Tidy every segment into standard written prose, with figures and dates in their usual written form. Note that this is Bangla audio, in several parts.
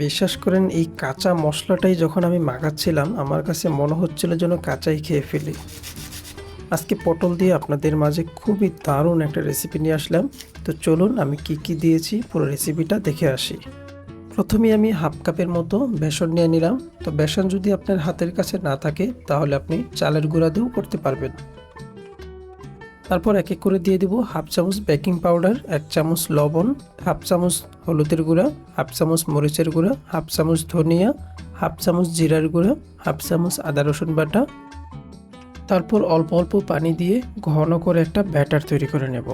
বিশ্বাস করেন এই কাঁচা মশলাটাই যখন আমি মাখাচ্ছিলাম আমার কাছে মনে হচ্ছিল যেন কাঁচাই খেয়ে ফেলি। আজকে পটল দিয়ে আপনাদের মাঝে খুবই দারুণ একটা রেসিপি নিয়ে আসলাম। তো চলুন আমি কি দিয়েছি পুরো রেসিপিটা দেখে আসি। প্রথমে আমি হাফ কাপের মতো বেসন নিয়ে নিলাম। তো বেসন যদি আপনার হাতের কাছে না থাকে তাহলে আপনি চালের গুঁড়া দিয়েও করতে পারবেন। তারপর এক এক করে দিয়ে দিব হাফ চামচ বেকিং পাউডার, 1 চামচ লবণ, হাফ চামচ হলুদের গুঁড়া, হাফ চামচ মরিচের গুঁড়া, হাফ চামচ ধনিয়া, হাফ চামচ জিরার গুঁড়া, হাফ চামচ আদা রসুন বাটা। তারপর অল্প অল্প পানি দিয়ে ঘন করে একটা ব্যাটার তৈরি করে নেব।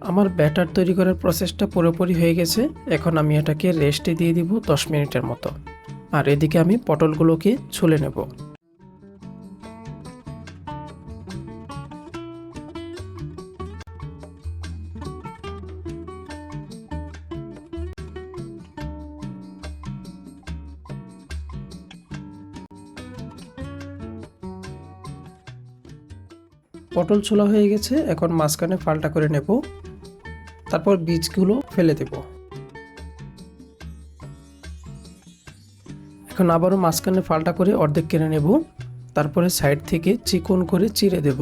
আমার ব্যাটার তৈরি করার প্রসেসটা পুরোপুরি হয়ে গেছে। এখন আমি এটাকে রেস্টে দিয়ে দিব 10 মিনিটের মতো। আর এদিকে আমি পটলগুলোকে ছুলে নেব। পটল ছোলা হয়ে গেছে, এখন মাঝখানে ফালটা করে নেব। তারপর বীজগুলো ফেলে দেব। এখন আবারও মাঝখানে ফালটা করে অর্ধেক কেটে নেব। তারপরে সাইড থেকে চিকন করে চিড়ে দেব।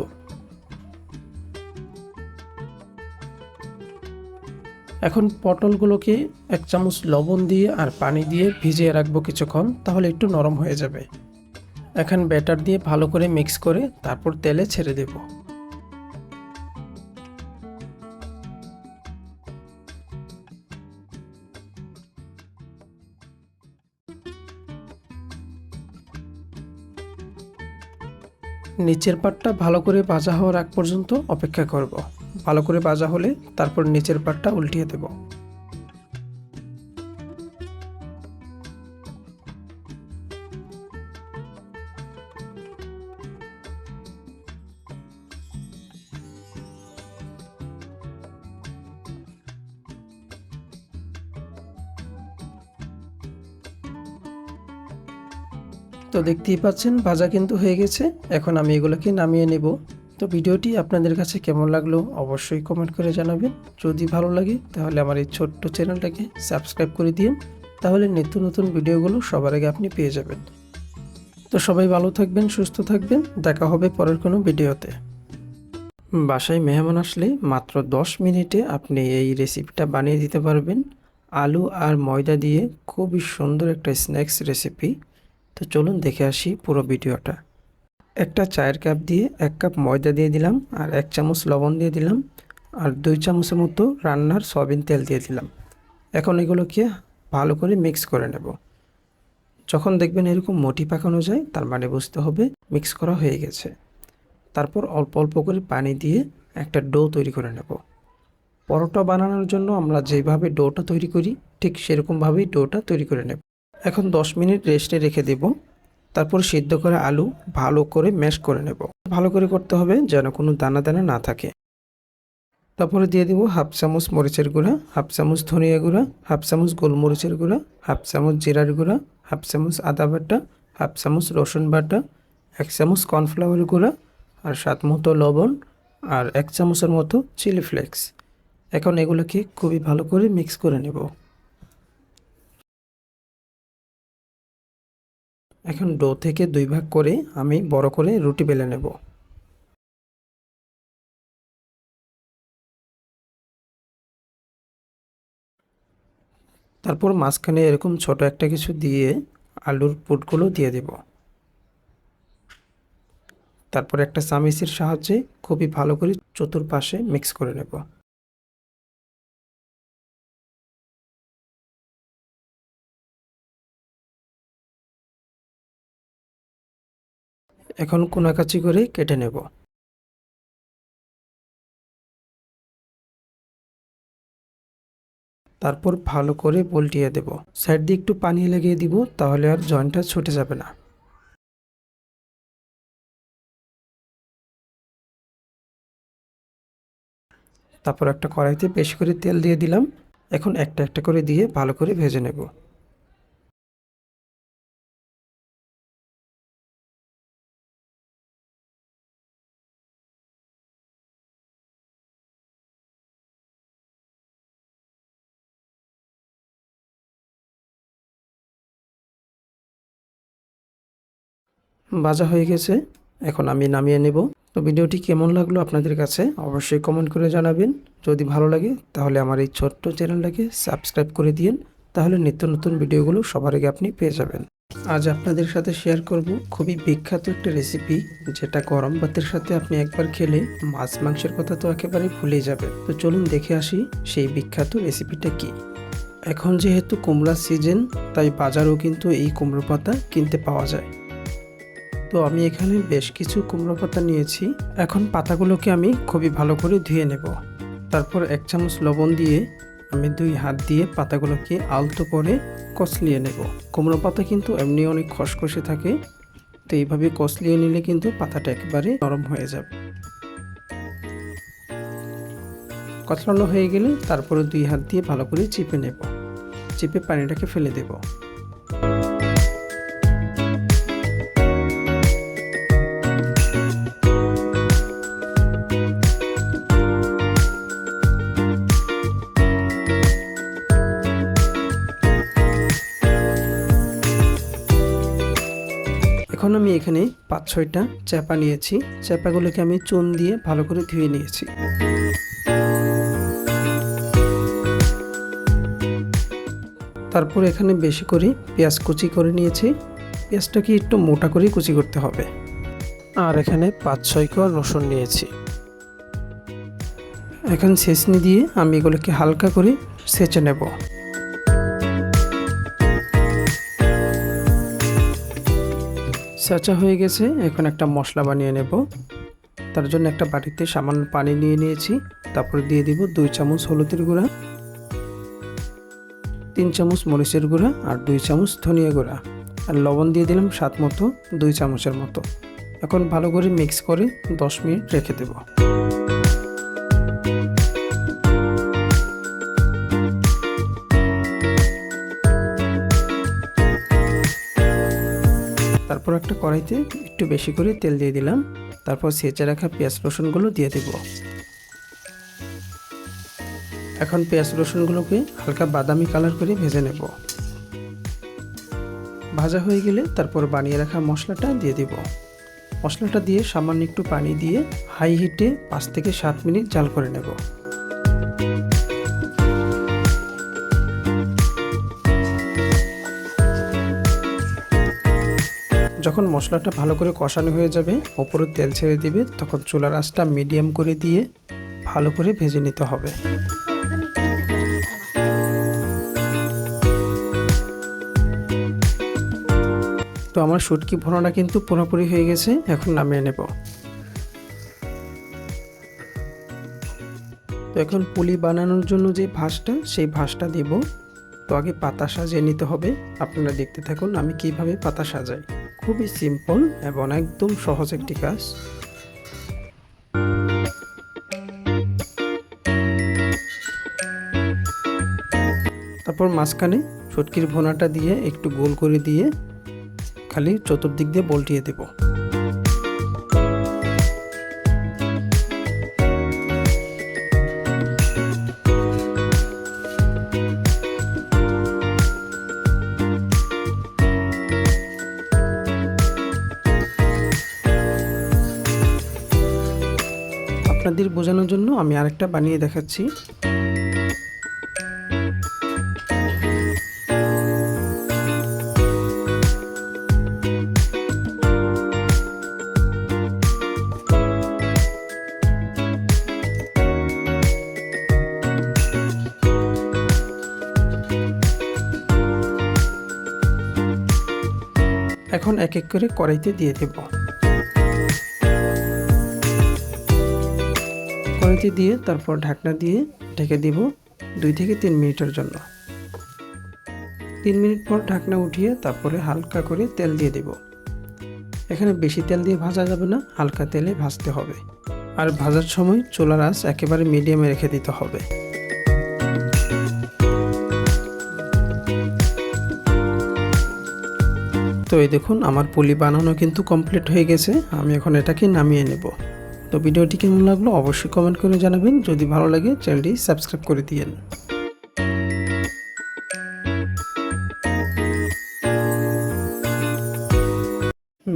এখন পটলগুলোকে 1 চামচ লবণ দিয়ে আর পানি দিয়ে ভিজিয়ে রাখবো কিছুক্ষণ, তাহলে একটু নরম হয়ে যাবে। এখন ব্যাটার দিয়ে ভালো করে মিক্স করে তারপর তেলে ছেড়ে দেব। নিচের পাটটা ভালো করে ভাজা হওয়ার আগ পর্যন্ত অপেক্ষা করব। ভালো করে ভাজা হলে তারপর নিচের পাটটা উল্টিয়ে দেব। তো দেখতেই পাচ্ছেন ভাজা কিন্তু হয়ে গেছে। এখন আমি এগুলোকে নামিয়ে নেব। তো ভিডিওটি আপনাদের কাছে কেমন লাগলো অবশ্যই কমেন্ট করে জানাবেন। যদি ভালো লাগে তাহলে আমার এই ছোট্ট চ্যানেলটাকে সাবস্ক্রাইব করে দিন, তাহলে নিত্য নতুন ভিডিওগুলো সবার আগে আপনি পেয়ে যাবেন। তো সবাই ভালো থাকবেন, সুস্থ থাকবেন, দেখা হবে পরের কোনো ভিডিওতে। বাসায় মেহমান আসলে মাত্র 10 মিনিটে আপনি এই রেসিপিটা বানিয়ে দিতে পারবেন। আলু আর ময়দা দিয়ে খুবই সুন্দর একটা স্ন্যাক্স রেসিপি। তো চলুন দেখে আসি পুরো ভিডিওটা। একটা চায়ের কাপ দিয়ে 1 কাপ ময়দা দিয়ে দিলাম, আর 1 চামচ লবণ দিয়ে দিলাম, আর 2 চামচের মতো রান্নার সয়াবিন তেল দিয়ে দিলাম। এখন এগুলোকে ভালো করে মিক্স করে নেব। যখন দেখবেন এরকম মোটি পাকানো যায় তার মানে বুঝতে হবে মিক্স করা হয়ে গেছে। তারপর অল্প অল্প করে পানি দিয়ে একটা ডো তৈরি করে নেব। পরোটা বানানোর জন্য আমরা যেভাবে ডোটা তৈরি করি ঠিক সেরকমভাবেই ডোটা তৈরি করে নেব। এখন 10 মিনিট রেস্টে রেখে দেব। তারপর সিদ্ধ করা আলু ভালো করে ম্যাশ করে নেব। ভালো করে করতে হবে যেন কোনো দানা দানা না থাকে। তারপরে দিয়ে দেব হাফ চামচ মরিচের গুঁড়া, হাফ চামচ ধনিয়া গুঁড়া, হাফ চামচ গোলমরিচের গুঁড়া, হাফ চামচ জিরার গুঁড়া, হাফ চামচ আদা বাটা, হাফ চামচ রসুন বাটা, 1 চামচ কর্নফ্লাওয়ার গুঁড়া, আর স্বাদ মতো লবণ, আর 1 চামচের মতো চিলি ফ্লেক্স। এখন এগুলোকে খুবই ভালো করে মিক্স করে নেব। এখন ডো থেকে 2 ভাগ করে আমি বড় করে রুটি বেলে নেব। তারপর মাঝখানে এরকম ছোট একটা কিছু দিয়ে আলুর পুরগুলো দিয়ে দেব। তারপর একটা চামিচের সাহায্যে খুবই ভালো করে চতুর্পাশে মিক্স করে নেব। এখন কোনাকাচি করে কেটে নেব। তারপর ভালো করে পল্টিয়ে দেব। সাইড দিয়ে একটু পানি লাগিয়ে দিব, তাহলে আর জয়েন্টটা ছুটে যাবে না। তারপর একটা কড়াইতে বেশি করে তেল দিয়ে দিলাম। এখন একটা একটা করে দিয়ে ভালো করে ভেজে নেব। ভাজা হয়ে গেছে, এখন আমি নামিয়ে নেব। তো ভিডিওটি কেমন লাগলো আপনাদের কাছে অবশ্যই কমেন্ট করে জানাবেন। যদি ভালো লাগে তাহলে আমার এই ছোট্ট চ্যানেলটাকে সাবস্ক্রাইব করে দিন, তাহলে নিত্য নতুন ভিডিওগুলো সবার আগে আপনি পেয়ে যাবেন। আজ আপনাদের সাথে শেয়ার করব খুবই বিখ্যাত একটা রেসিপি, যেটা গরম ভাতের সাথে আপনি একবার খেলে মাছ মাংসের কথা তো একেবারে ভুলে যাবেন। তো চলুন দেখে আসি সেই বিখ্যাত রেসিপিটা কি। এখন যেহেতু কুমড়ার সিজন, তাই বাজারেও কিন্তু এই কুমড়ো পাতা কিনতে পাওয়া যায়। তো আমি এখানে বেশ কিছু কুমড়ো পাতা নিয়েছি। এখন পাতাগুলোকে আমি খুবই ভালো করে ধুয়ে নেব। তারপর 1 চামচ লবণ দিয়ে আমি 2 হাত দিয়ে পাতাগুলোকে আলতো করে কষলিয়ে নেব। কুমড়ো পাতা কিন্তু এমনি অনেক খসখসে থাকে, তো এইভাবে কষলিয়ে নিলে কিন্তু পাতাটা একেবারে নরম হয়ে যাবে। কষলানো হয়ে গেলে তারপরে 2 হাত দিয়ে ভালো করে চিপে নেব। চিপে পানিটাকে ফেলে দেব। এখন আমি এখানে 5-6টা চাপা নিয়েছি। চাপাগুলোকে আমি চুন দিয়ে ভালো করে ধুয়ে নিয়েছি। তারপর এখানে বেশি করে পেঁয়াজ কুচি করে নিয়েছি। পেঁয়াজটাকে একটু মোটা করে কুচি করতে হবে। আর এখানে 5-6 কোয়া রসুন নিয়েছি। এখন ছেঁচনি দিয়ে আমি এগুলোকে হালকা করে ছেঁচে নেব। ছেঁচা হয়ে গেছে, এখন একটা মশলা বানিয়ে নেব। তার জন্য একটা বাটিতে সামান্য পানি নিয়ে নিয়েছি। তারপরে দিয়ে দিব 2 চামচ হলুদের গুঁড়া, 3 চামচ মরিচের গুঁড়া আর 2 চামচ ধনিয়া গুঁড়া, আর লবণ দিয়ে দিলাম স্বাদ মতো 2 চামচের মতো। এখন ভালো করে মিক্স করে 10 মিনিট রেখে দেব। তারপর একটা কড়াইতে একটু বেশি করে তেল দিয়ে দিলাম। তারপর ছেঁচে রাখা পেঁয়াজ রসুনগুলো দিয়ে দেব। এখন পেঁয়াজ রসুনগুলোকে হালকা বাদামি কালার করে ভেজে নেব। ভাজা হয়ে গেলে তারপর বানিয়ে রাখা মশলাটা দিয়ে দেব। মশলাটা দিয়ে সামান্য একটু পানি দিয়ে হাই হিটে 5 থেকে 7 মিনিট জাল করে নেব। যখন মশলাটা ভালো করে কষানো হয়ে যাবে, ওপরে তেল ছেড়ে দিবে, তখন চুলার আঁচটা মিডিয়াম করে দিয়ে ভালো করে ভেজে নিতে হবে। তো আমার শুটকি ভুনাটা কিন্তু পুরোপুরি হয়ে গেছে, এখন নামিয়ে নেব। তো এখন পুলি বানানোর জন্য যে ভাঁজটা, সেই ভাঁজটা দেব। তো আগে পাতা সাজিয়ে নিতে হবে। আপনারা দেখতে থাকুন আমি কিভাবে পাতা সাজাই। খুবই সিম্পল এবং একদম সহজ একটি কাজ। তারপর মাঝখানে শুটকির ভুনাটা দিয়ে একটু গোল করে দিয়ে খালি চতুর্দিক দিয়ে বল্টিয়ে দেব। আপনাদের বোঝানোর জন্য আমি আরেকটা বানিয়ে দেখাচ্ছি। এখন এক এক করে কড়াইতে দিয়ে দেব। কড়াইতে দিয়ে তারপর ঢাকনা দিয়ে ঢেকে দিব 2 থেকে 3 মিনিটের জন্য। 3 মিনিট পর ঢাকনা উঠিয়ে তারপরে হালকা করে তেল দিয়ে দেব। এখানে বেশি তেল দিয়ে ভাজা যাবে না, হালকা তেলে ভাজতে হবে। আর ভাজার সময় চুলার আঁচ একেবারে মিডিয়ামে রেখে দিতে হবে। তো এই দেখুন আমার পুলি বানানো কিন্তু কমপ্লিট হয়ে গেছে। আমি এখন এটাকে নামিয়ে নেব। তো ভিডিওটি কেমন লাগলো অবশ্যই কমেন্ট করে জানাবেন। যদি ভালো লাগে চ্যানেলটি সাবস্ক্রাইব করে দিয়েন।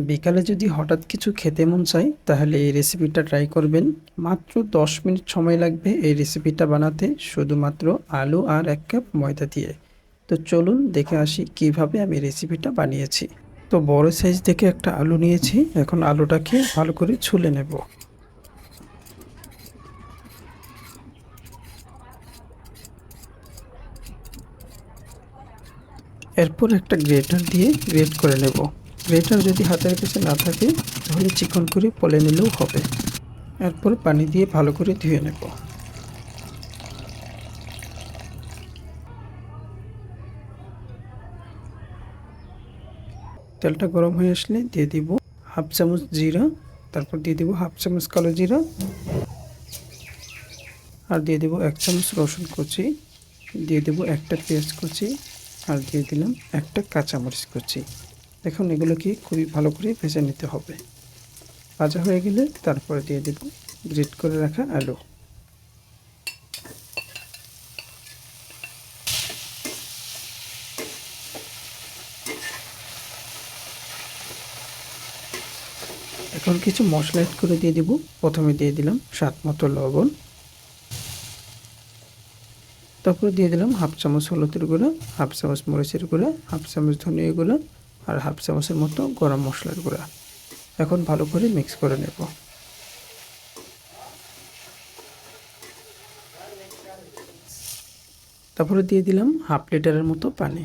বিকালে যদি হঠাৎ কিছু খেতে মন চায় তাহলে এই রেসিপিটা ট্রাই করবেন। মাত্র 10 মিনিট সময় লাগবে এই রেসিপিটা বানাতে, শুধুমাত্র আলু আর 1 কাপ ময়দা দিয়ে। তো চলুন দেখে আসি কিভাবে আমি রেসিপিটা বানিয়েছি। তো বড় সাইজ দেখে একটা আলু নিয়েছি, এখন আলুটাকে ভালো করে ছুলে নেব। এরপর একটা গ্রেটার দিয়ে গ্রেট করে নেব। গ্রেটার যদি হাতের কাছে না থাকে তাহলে চিকন করে পলে নিলেও হবে। এরপর পানি দিয়ে ভালো করে ধুয়ে নেব। তেলটা গরম হয়ে আসলে দিয়ে দিব হাফ চামচ জিরা, তারপর দিয়ে দিব হাফ চামচ কালো জিরা, আর দিয়ে দেব 1 চামচ রসুন কুচি, দিয়ে দেব একটা পেঁয়াজ কুচি, আর দিয়ে দিলাম একটা কাঁচামরিচ কুচি। এখন এগুলোকে খুবই ভালো করে ভেজে নিতে হবে। ভাজা হয়ে গেলে তারপরে দিয়ে দেব গ্রেট করে রাখা আলু। এখন কিছু মশলা অ্যাড করে দিয়ে দিব। প্রথমে দিয়ে দিলাম স্বাদ মতো লবণ, তারপর দিয়ে দিলাম হাফ চামচ হলুদের গুঁড়া, হাফ চামচ মরিচের গুঁড়া, হাফ চামচ ধনিয়া গুঁড়া, আর হাফ চামচের মতো গরম মশলার গুঁড়া। এখন ভালো করে মিক্স করে নেব। তারপরে দিয়ে দিলাম হাফ লিটারের মতো পানি।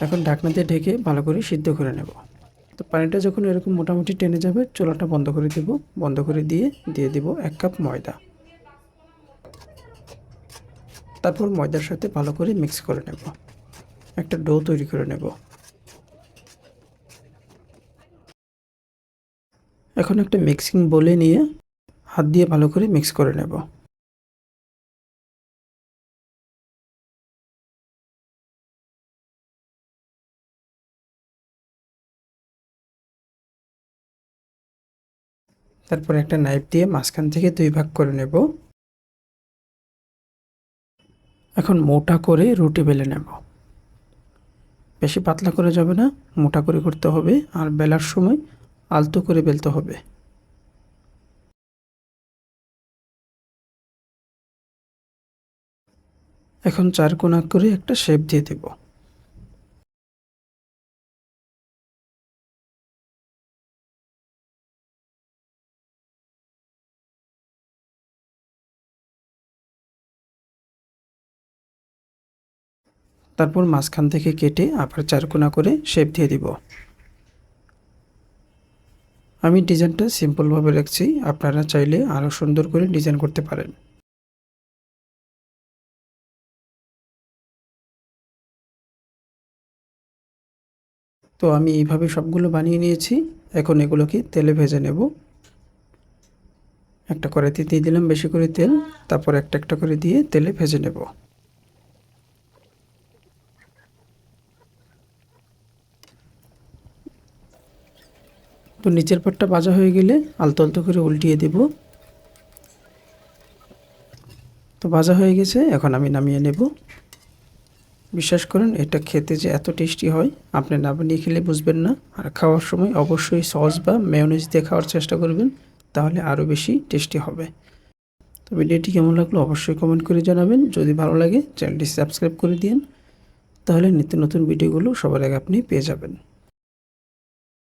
এখন ঢাকনা দিয়ে ঢেকে ভালো করে সিদ্ধ করে নেব। তো পানিটা যখন এরকম মোটামুটি টেনে যাবে চুলাটা বন্ধ করে দেব। বন্ধ করে দিয়ে দিব 1 কাপ ময়দা। তারপর ময়দার সাথে ভালো করে মিক্স করে নেব, একটা ডো তৈরি করে নেব। এখন একটা মিক্সিং বোলে নিয়ে হাত দিয়ে ভালো করে মিক্স করে নেব। তারপর একটা নাইফ দিয়ে মাঝখান থেকে 2 ভাগ করে নেব। এখন মোটা করে রুটি বেলে নেব। বেশি পাতলা করে যাবে না, মোটা করে করতে হবে, আর বেলার সময় আলতো করে বেলতে হবে। এখন 4 কোনা করে একটা শেপ দিয়ে দেব। তারপর মাঝখান থেকে কেটে আবার 4 কোনা করে শেপ দিয়ে দিব। আমি ডিজাইনটা সিম্পলভাবে রাখছি, আপনারা চাইলে আরও সুন্দর করে ডিজাইন করতে পারেন। তো আমি এইভাবে সবগুলো বানিয়ে নিয়েছি। এখন এগুলোকে তেলে ভেজে নেব। একটা কড়াইতে দিয়ে দিলাম বেশি করে তেল, তারপর একটা একটা করে দিয়ে তেলে ভেজে নেব। তো নিচের পাটটা ভাজা হয়ে গেলে আলতো আলতো করে উল্টিয়ে দেব। তো ভাজা হয়ে গেছে, এখন আমি নামিয়ে নেব। বিশ্বাস করুন এটা খেতে যে এত টেস্টি হয় আপনি না বানিয়ে খেলে বুঝবেন না। আর খাওয়ার সময় অবশ্যই সস বা মেয়োনিজ দিয়ে খাওয়ার চেষ্টা করবেন, তাহলে আরও বেশি টেস্টি হবে। তো ভিডিওটি কেমন লাগলো অবশ্যই কমেন্ট করে জানাবেন। যদি ভালো লাগে চ্যানেলটি সাবস্ক্রাইব করে দিন, তাহলে নিত্য নতুন ভিডিওগুলো সবার আগে আপনি পেয়ে যাবেন।